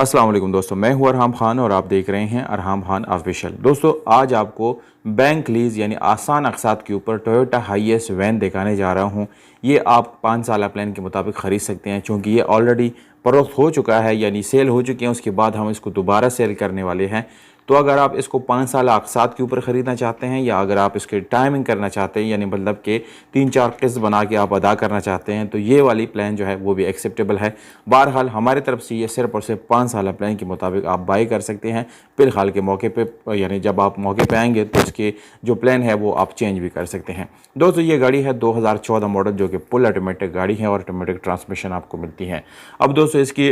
अस्सलाम वालेकुम दोस्तों, मैं हूं अरहम खान और आप देख रहे हैं अरहम खान ऑफिशियल। दोस्तों आज आपको बैंक लीज यानी आसान अक़सात के ऊपर टोयोटा हाईएस वैन दिखाने जा रहा हूं। ये आप 5 साल प्लान के मुताबिक ख़रीद सकते हैं, चूँकि ये ऑलरेडी फ़रोख्त हो चुका है यानी सेल हो चुके हैं। उसके बाद हम इसको दोबारा सेल करने वाले हैं। तो अगर आप इसको 5 साल अक़सात के ऊपर ख़रीदना चाहते हैं या अगर आप इसके टाइमिंग करना चाहते हैं यानी मतलब कि 3-4 किस्त बना के आप अदा करना चाहते हैं, तो ये वाली प्लान जो है वो भी एक्सेप्टेबल है। बहरहाल हमारी तरफ से ये सिर्फ और सिर्फ 5 साल प्लान के मुताबिक आप बाई कर सकते हैं। फ़िलहाल के मौके पे यानी जब आप मौके पे आएंगे तो इसके जो प्लान है वो आप चेंज भी कर सकते हैं। दोस्तों ये गाड़ी है 2014 मॉडल, जो कि फुल ऑटोमेटिक गाड़ी है और ऑटोमेटिक ट्रांसमिशन आपको मिलती है। अब दोस्तों इसकी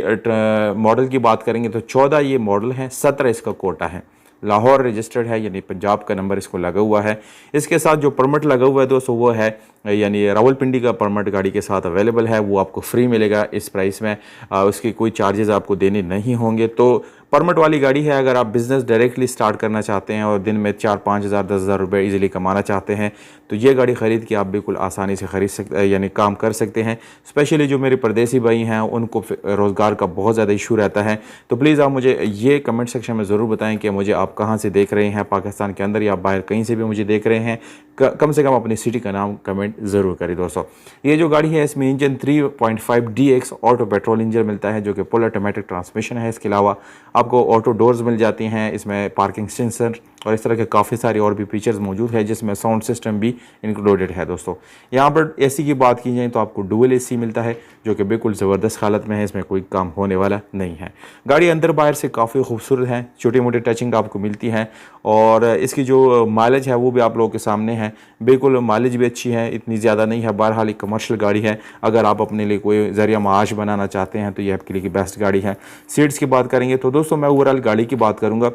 मॉडल की बात करेंगे तो 14 ये मॉडल है, 17 इसका कोटा है। लाहौर रजिस्टर्ड है यानी पंजाब का नंबर इसको लगा हुआ है। इसके साथ जो परमिट लगा हुआ है दोस्तों वो है यानी रावलपिंडी का परमिट गाड़ी के साथ अवेलेबल है, वो आपको फ्री मिलेगा इस प्राइस में। उसकी कोई चार्जेस आपको देने नहीं होंगे। तो परमिट वाली गाड़ी है। अगर आप बिज़नेस डायरेक्टली स्टार्ट करना चाहते हैं और दिन में 4-5 हज़ार 10 हज़ार रुपये ईज़िली कमाना चाहते हैं तो ये गाड़ी ख़रीद के आप बिल्कुल आसानी से ख़रीद सकते यानी काम कर सकते हैं। स्पेशली जो मेरे परदेसी भाई हैं उनको रोज़गार का बहुत ज़्यादा इशू रहता है। तो प्लीज़ आप मुझे ये कमेंट सेक्शन में ज़रूर बताएं कि मुझे आप कहाँ से देख रहे हैं, पाकिस्तान के अंदर या बाहर कहीं से भी मुझे देख रहे हैं। कम से कम अपनी सिटी का नाम कमेंट ज़रूर करें। दोस्तों ये जो गाड़ी है इसमें engine 3.5 DX auto petrol engine मिलता है, जो कि फुल ऑटोमेटिक ट्रांसमिशन है। इसके अलावा आपको ऑटो डोर्स मिल जाती हैं, इसमें पार्किंग सेंसर और इस तरह के काफ़ी सारे और भी फीचर्स मौजूद है, जिसमें साउंड सिस्टम भी इंक्लूडेड है। दोस्तों यहाँ पर एसी की बात की जाए तो आपको डुअल एसी मिलता है, जो कि बिल्कुल ज़बरदस्त हालत में है, इसमें कोई काम होने वाला नहीं है। गाड़ी अंदर बाहर से काफ़ी खूबसूरत है, छोटी मोटी टचिंग आपको मिलती है और इसकी जो माइलेज है वो भी आप लोगों के सामने है। बिल्कुल माइलेज भी अच्छी है, इतनी ज़्यादा नहीं है। बहरहाल एक कमर्शियल गाड़ी है, अगर आप अपने लिए कोई ज़रिया माश बनाना चाहते हैं तो ये आपके लिए की बेस्ट गाड़ी है। सीट्स की बात करेंगे तो दोस्तों मैं ओवरऑल गाड़ी की बात करूँगा,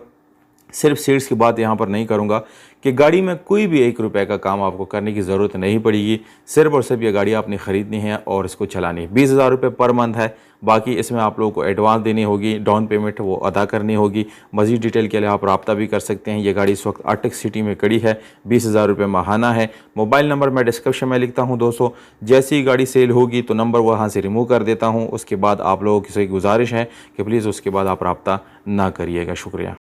सिर्फ सीट्स की बात यहाँ पर नहीं करूँगा कि गाड़ी में कोई भी 1 रुपये का काम आपको करने की ज़रूरत नहीं पड़ेगी। सिर्फ और सिर्फ ये गाड़ी आपने ख़रीदनी है और इसको चलानी है। 20,000 रुपये पर मंथ है। बाकी इसमें आप लोगों को एडवांस देनी होगी, डाउन पेमेंट वो अदा करनी होगी। मज़ीद डिटेल के लिए आप रब्ता भी कर सकते हैं। ये गाड़ी इस वक्त आर्टिक सिटी में खड़ी है, 20,000 रुपये माहाना है। मोबाइल नंबर मैं डिस्क्रिप्शन में लिखता हूँ। दोस्तों जैसी ही गाड़ी सेल होगी तो नंबर वहाँ से रिमूव कर देता हूँ। उसके बाद आप लोगों की गुजारिश है कि प्लीज़ उसके बाद आप रब्ता ना करिएगा। शुक्रिया।